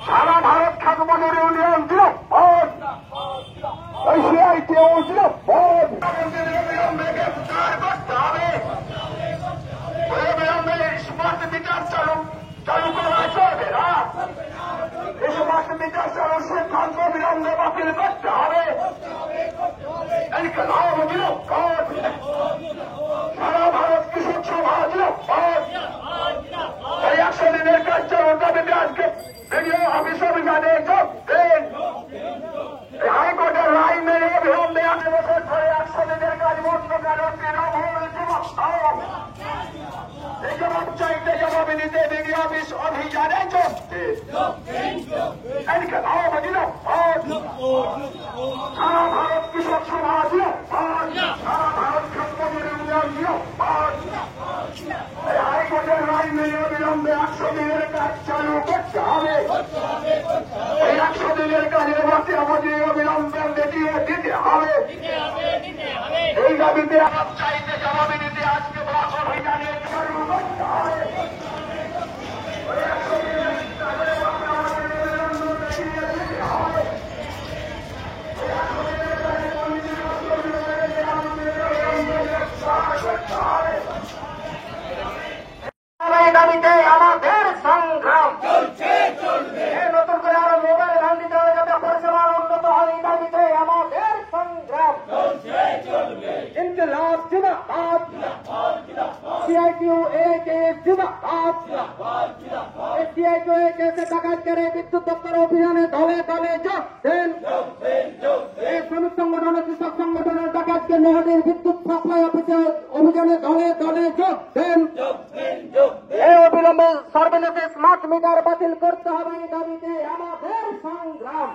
সারা ভারত খাদ্য ইউনিয়ন দিল smart meter চালু করা চলবে না। এই স্মার্ট মিটার চালুর সিদ্ধান্ত বিলম্বে বাতিল করতে হবে। সারা ভারত কৃষক সভা দিল এই 100 দিনের কাজ চালুর দাবিতে আজকে ভিডিও অফিস অভিযানে যোগ দিন। হাইকোর্টের রায় মেনে বিলম্বে 8 বছর ধরে 100 দিনের কাজ বন্ধ করার জবাব চাইতে জবাব নিতে ভিডিও অফিস অভিযানে যোগ দিন। সারা ভারত কৃষক সভা দিল সারা ভারত খাদ্য ইউনিয়ন দিল হাইকোর্টের রায় মেনে বিলম্বে 100 দিনের কাজ চালু করতে হবে। এই 100 দিনের কাজের মধ্যে আমাদের অবিলম্বে দেখিয়ে দিতে হবে। এই দাবিতে জবাব চাইতে জবাব নিতে আজকে বড় অভিযানে শুরু করতে হবে। দাবিতে আমাদের সংগ্রাম চলছে চলবে। নতুন করে আরো মোবাইল ধান দিতে হবে যাতে পরিষেবা উন্নত হয়। এই দাবিতে আমাদের সংগ্রাম চলছে চলবে। ইনকিলাব জিন্দাবাদ, CITU-AKS জিন্দাবাদ। CITU-AKS ডাকাত করে বিদ্যুৎ দপ্তর অভিযানে দলে দলে যোগ দেন। এই শ্রমিক সংগঠন কৃষক সংগঠনের ডাকাতকে নদীর বিদ্যুৎ সাপ্লাই অফিসে অভিযানে দলে দলে যোগ দেন। এই অবিলম্বে সর্বনেশে স্মার্ট মিটার বাতিল করতে হবে। এই দাবিতে আমাদের সংগ্রাম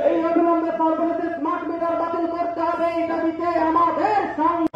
এই অবিলম্বে সর্বনেশে স্মার্ট মিটার বাতিল করতে হবে। এই দাবিতে আমাদের সংগ্রাম।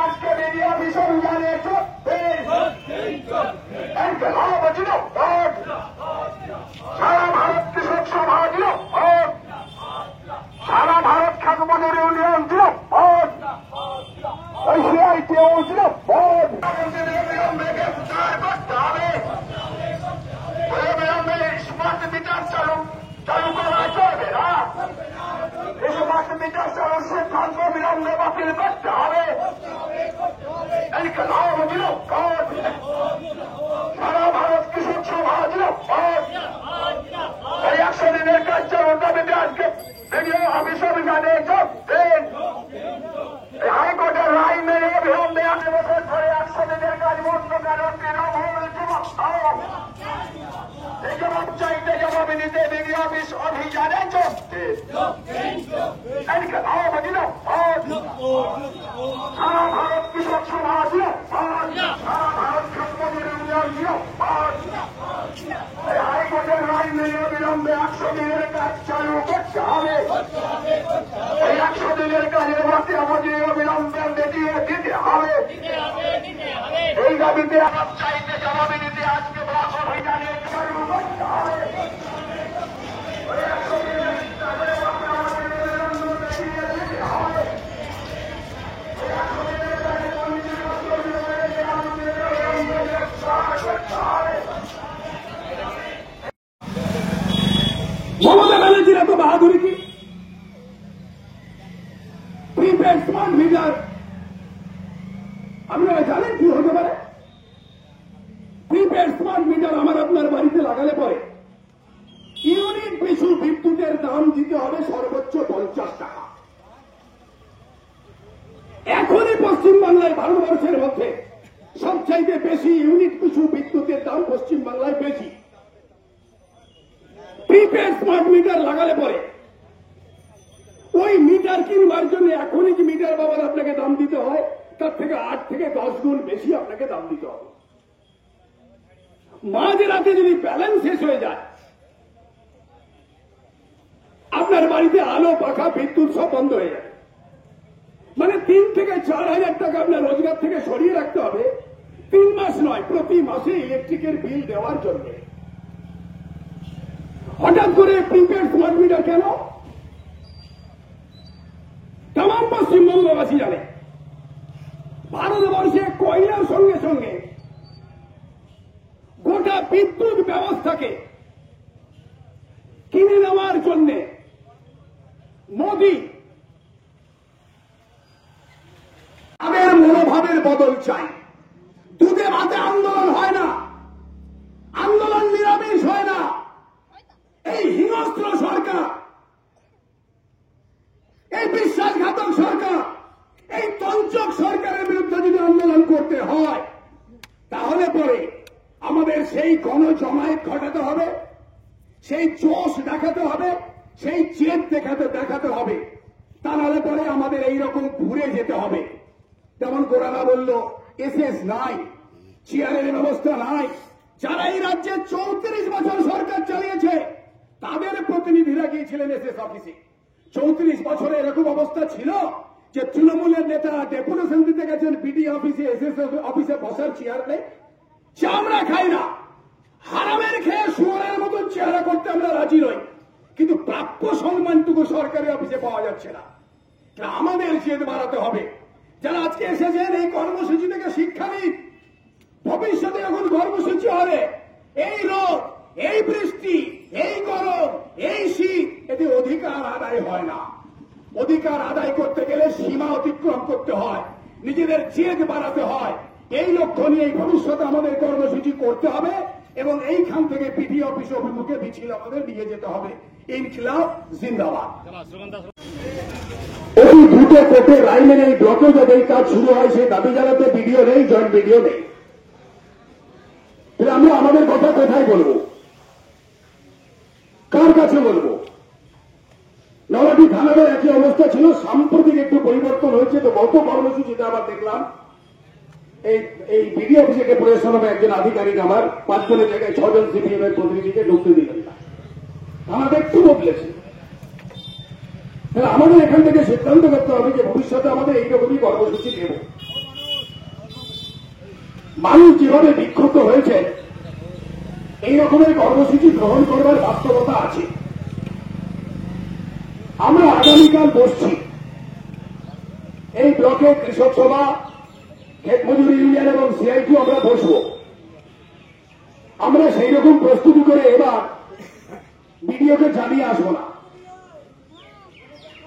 আজকে ভিডিও অফিস অভিযানে যোগ দিন। সারা ভারত কৃষক সভা দিল সারা ভারত খাদ্য ইউনিয়ন দিল CITU দিল বিলম্বে গ্রেফতার করতে হবে। বিলম্বে স্মার্ট মিটার চালু করা চলবে না। এই স্মার্ট মিটার চালুর সিদ্ধান্ত বিলম্বে বাতিল করতে হবে। সারা ভারত কৃষক সভা দিল এই 100 দিনের কাজ চালুর দাবিতে আজকে ভিডিও অফিস অভিযানে যোগ দিন। হাইকোর্টের রায় মেনে বিলম্বে 8 বছর ধরে 100 দিনের কাজ বন্ধ করার জবাব এই জবাব চাইতে জবাব নিতে ভিডিও অফিস অভিযানে যোগ দিন। সারা ভারত কৃষক সভা দিল সারা ভারত খাদ্য ইউনিয়ন দিল হাইকোর্টের রায় মেনে বিলম্বে 100 দিনের কাজ চালু করতে হবে। এই 100 দিনের কাজের জবাবিতে আওয়াজ চাইতে জবাবে দিতে আজকে ব্লক অভিযানে মমতা ব্যানার্জির এত বাহাদুরি কি? প্রিপেড স্মার্ট মিটার আপনারা জানেন কি হতে পারে? প্রিপেড স্মার্ট মিটার আমার আপনার বাড়িতে লাগালে পরে ইউনিট পিছু বিদ্যুতের দাম দিতে হবে সর্বোচ্চ 50 টাকা। এখনই পশ্চিমবাংলায় ভারতবর্ষের মধ্যে সবচাইতে বেশি ইউনিট পিছু বিদ্যুতের দাম পশ্চিমবাংলায় বেশি। প্রিপেড স্মার্ট মিটার লাগালে পরে ওই মিটার কিনবার জন্য এখনই কি মিটার বাবার আপনাকে দাম দিতে হয়, তার থেকে 8 থেকে 10 গুণ বেশি আপনাকে দাম দিতে হবে। মাঝ রাতে যদি ব্যালেন্স শেষ হয়ে যায়, আপনার বাড়িতে আলো পাখা বিদ্যুৎ সব বন্ধ হয়ে যায়, মানে 3 থেকে 4 হাজার টাকা আপনার রোজগার থেকে সরিয়ে রাখতে হবে 3 মাস নয়, প্রতি মাসে ইলেকট্রিকের বিল দেওয়ার জন্য। হঠাৎ করে প্রিপেড স্মার্ট মিটার কেন? তাম পশ্চিমবঙ্গবাসী জানে ভারতবর্ষে কয়লার সঙ্গে সঙ্গে গোটা বিদ্যুৎ ব্যবস্থাকে কিনে নেওয়ার জন্য মোদী তাদের মনোভাবের বদল চাই। দুধে ভাতে আন্দোলন হয় না, আন্দোলন নিরামিষ হয় না। এই হিংস্র সরকার, এই বিশ্বাসঘাতক সরকার, এই তঞ্চক সরকারের বিরুদ্ধে যদি আন্দোলন করতে হয়, তাহলে পরে আমাদের সেই গণজমায়েত ঘটাতে হবে, সেই জোশ দেখাতে হবে, সেই জেদ দেখাতে হবে। তা নাহলে পরে আমাদের এইরকম ঘুরে যেতে হবে। যেমন গোরালা বলল, এসএস নাই, চেয়ারের ব্যবস্থা নাই। যারা এই রাজ্যে 34 বছর সরকার চালিয়েছে তাদের প্রতিনিধিরা গিয়েছিলেন এসএস অফিসে। 34 বছরে এরকম অবস্থা ছিল যে তৃণমূলের নেতা ডেপুটেশন দিতে গেছেন বিডি অফিসে, এসএস অফিসে বসার চেয়ার নেই। চামড়া খাই না, হারামের খেয়ে শুয়োরের মতন চেহারা করতে আমরা রাজি নই, কিন্তু প্রাপ্য সম্মানটুকু সরকারি অফিসে পাওয়া যাচ্ছে না। আমাদের জেদ বাড়াতে হবে। যারা আজকে এসেছেন এই কর্মসূচি থেকে শিক্ষা নিন। ভবিষ্যতে যখন কর্মসূচি হবে, এই রোদ, এই বৃষ্টি, এই গরম, এই শীত, এতে অধিকার আদায় হয় না। অধিকার আদায় করতে গেলে সীমা অতিক্রম করতে হয়, নিজেদের জেদ বাড়াতে হয়। এই লক্ষ্য নিয়ে ভবিষ্যতে আমাদের কর্মসূচি করতে হবে এবং এইখান থেকে পিডি অফিস অভিমুখে মিছিল আমাদের নিয়ে যেতে হবে। ইনকিলাব জিন্দাবাদ। অতি দ্রুত কোর্টে রায় মেনে এই ব্লকে যাতে এই কাজ শুরু হয় সেই দাবি জানাতে ভিডিও নেই, জয়েন্ট ভিডিও নেই। আমরা আমাদের কথা কোথায় বলবো, কার কাছে বলবো? নবাটি থানার একই অবস্থা ছিল, সাম্প্রতিক একটু পরিবর্তন হয়েছে। তো গত কর্মসূচিতে আবার দেখলাম এই বিডি অফিসে ডেপুটেশন হবে একজন আধিকারিক, আমার 5 জনের জায়গায় 6 জন সিপিএম এর প্রতিনিধিকে ঢুকতে দিলেন না। থানাটা একটু বদলেছে। আমাদের এখান থেকে সিদ্ধান্ত করতে হবে যে ভবিষ্যতে আমাদের এইরকমই কর্মসূচি দেব। মানুষ যেভাবে বিক্ষুব্ধ হয়েছে, এই রকমের কর্মসূচি গ্রহণ করবার বাস্তবতা আছে। আমরা আগামীকাল বসছি এই ব্লকে কৃষক সভা, ক্ষেত মজুরি ইউনিয়ন এবং সিআইটি আমরা বসবো। আমরা সেই রকম প্রস্তুতি করে এবার বিডিওকে জানিয়ে আসবো না,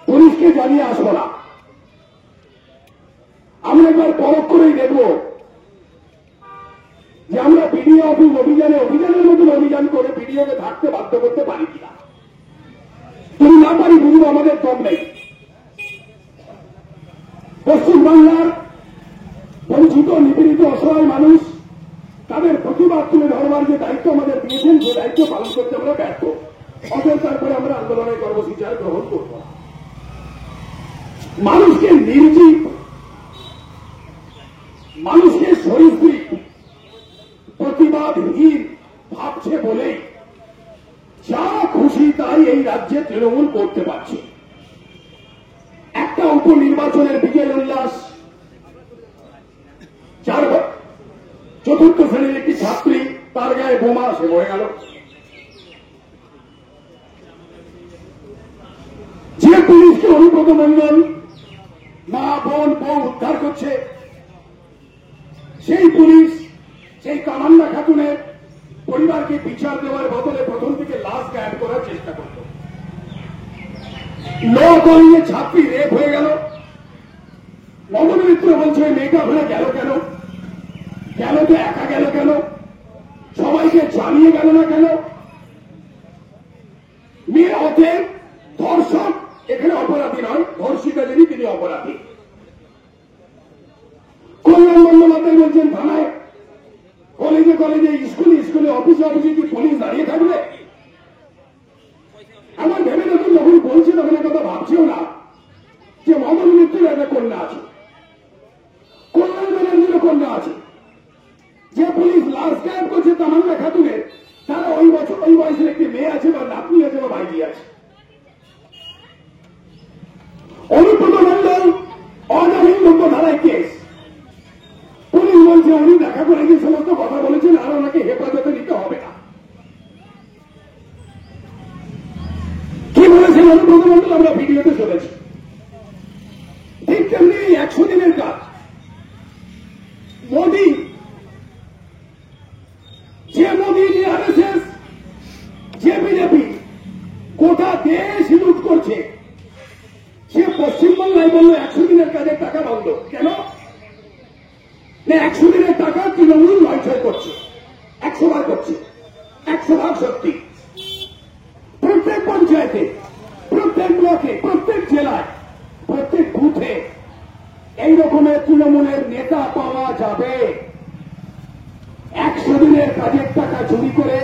পুলিশকে জানিয়ে আসবো না। আমরা একবার পরখ করেই দেখব যে আমরা বিডিও অফিস অভিযানের মতন অভিযান করে বিডিওকে থাকতে বাধ্য করতে পারি কিনা। যদি না পারি বুঝবো আমাদের দম নেই। পশ্চিমবাংলার বঞ্চিত, নিপীড়িত, অসহায় মানুষ, তাদের প্রতিবাদ তুলে ধরবার যে দায়িত্ব আমাদের দিয়েছেন, যে দায়িত্ব পালন করতে আমরা ব্যর্থ। অতএব তারপরে আমরা আন্দোলনের কর্মসূচি আর গ্রহণ করব না। মানুষকে নির্জীব, মানুষকে সরিসৃপ, প্রতিবাদহীন ভাবছে বলেই যা খুশি তাই এই রাজ্যে তৃণমূল করতে পারছে। একটা উপনির্বাচনের বিজয় উল্লাস, মাথায় বোমা, সে মরে গেল। যে পুলিশকে অনুব্রত মণ্ডল মা বোন বউ উদ্ধার করছে, সেই পুলিশ সেই কামান্না খাতুনের পরিবারকে বিচার দেওয়ার বদলে প্রথম থেকে লাশ গায়েব করার চেষ্টা করত। ল কলেজে ছাত্রী রেপ হয়ে গেল, মদন মিত্র বলছে মেয়েটা ওখানে গেল কেন, গেল তো একা গেল কেন, সবাইকে জানিয়ে গেল না কেন? মেয়ে অতএব ধর্ষক এখানে অপরাধী নয়, ধর্ষিতা যিনি তিনি অপরাধী। কল্যাণ বন্দ্যোপাধ্যায় বলছেন থানায়, কলেজে কলেজে, স্কুলে স্কুলে, অফিসে অফিসে কি পুলিশ দাঁড়িয়ে থাকবে? আমার ভেবে দেখুন, যখন বলছে তখন কথা ভাবছেও না যে মদন মিত্রের একটা কন্যা আছে, কল্যাণ ব্যানার্জিরও কন্যা আছে। যে পুলিশ লাশ গায়েব করছে তামান্না খাতুনের, তারা ওই বছর ওই বয়সের একটি মেয়ে আছে বা নাতনি আছে বা ভাইজি আছে। অনুব্রত মণ্ডল অজামিন মুক্ত ধারায় কেস, পুলিশ বলছে উনি দেখা করে গিয়ে সমস্ত কথা বলেছেন আর ওনাকে হেফাজতে নিতে হবে না। কি বলেছেন অনুব্রত মণ্ডল আমরা ভিডিওতে শুনেছি। ঠিক তেমনি 100 দিনের কাজ মোদী, যে মোদী, যে আরএসএস, যে বিজেপি গোটা দেশ লুট করছে, সে পশ্চিমবাংলায় বলল 100 দিনের কাজের টাকা বন্ধ। কেন? 100 দিনের টাকা তৃণমূল লয়ছয় করছে, 100 বার করছে, 100 ভাগ সত্যি। প্রত্যেক পঞ্চায়েতে, প্রত্যেক ব্লকে, প্রত্যেক জেলায়, প্রত্যেক বুথে এই রকমের তৃণমূলের নেতা পাওয়া যাবে। 100 দিনের কাজের টাকা চুরি করে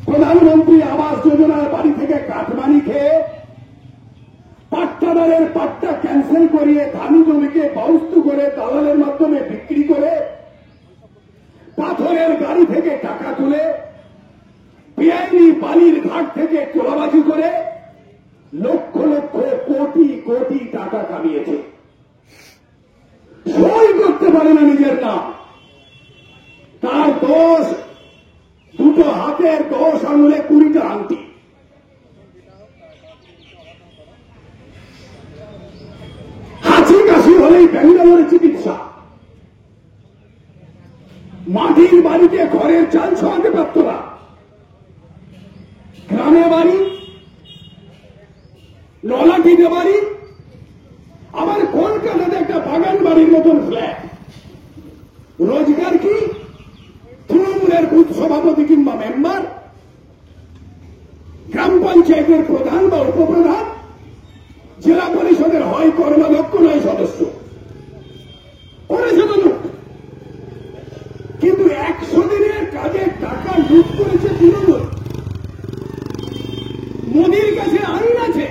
প্রধানমন্ত্রী আবাস যোজনার বাড়ি থেকে কাটমানি খেয়ে, পাট্টাদারের পাট্টা ক্যান্সেল করিয়ে ধানি জমিকে বাউস্তু করে দালালের মাধ্যমে বিক্রি করে, পাথরের গাড়ি থেকে টাকা তুলে, বেআইনি বালির ঘাট থেকে তোলাবাজি করে লক্ষ লক্ষ কোটি কোটি টাকা কামিয়েছে। সই করতে পারে না নিজের নাম, তার দোষ দুটো হাতের 10 আঙুলে 20টা আংটি। হাঁচি কাশি হলেই ব্যাঙ্গালোরে চিকিৎসা, মাটির বাড়িতে ঘরের চাল ছোঁয়াতে পারত না, গ্রামে বাড়ি, নলাটিতে বাড়ি, আবার কলকাতাতে একটা বাগান বাড়ির মতন ফ্ল্যাট। রোজগার কি? তৃণমূলের বুথ সভাপতি কিংবা মেম্বার, গ্রাম পঞ্চায়েতের প্রধান বা উপপ্রধান, জেলা পরিষদের হয় কর্মাধ্যক্ষ নয় সদস্য, করেছে তো লুট। কিন্তু 100 দিনের কাজের টাকা লুট করেছে তৃণমূল। মোদীর কাছে আইন আছে,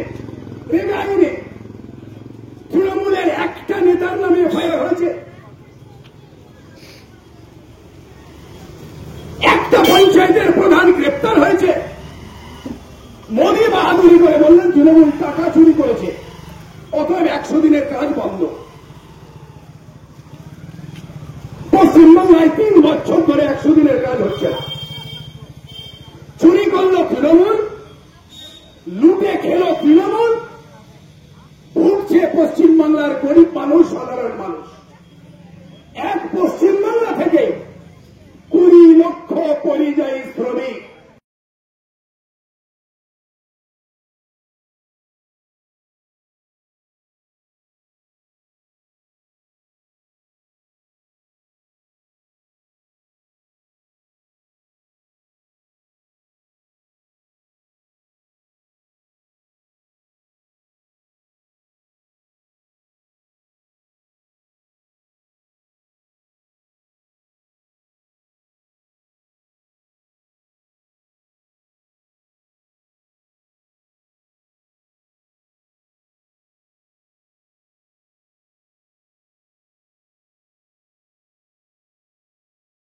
রেড আইনে তৃণমূলের একটা নেতার নামে এফআইআর হয়েছে, একটা পঞ্চায়েতের প্রধান গ্রেপ্তার হয়েছে। মোদী বাহাদুরি করে বললেন তৃণমূল টাকা চুরি করেছে, অতএব 100 দিনের কাজ বন্ধ। পশ্চিমবাংলায় 3 বছর ধরে 100 দিনের কাজ হচ্ছে না। চুরি করল তৃণমূল, লুটে খেল তৃণমূল, ভুগছে পশ্চিমবাংলার গরিব মানুষ, সাধারণ মানুষ। এক পশ্চিমবাংলা থেকে 20 লক্ষ পরিযায়ী শ্রমিক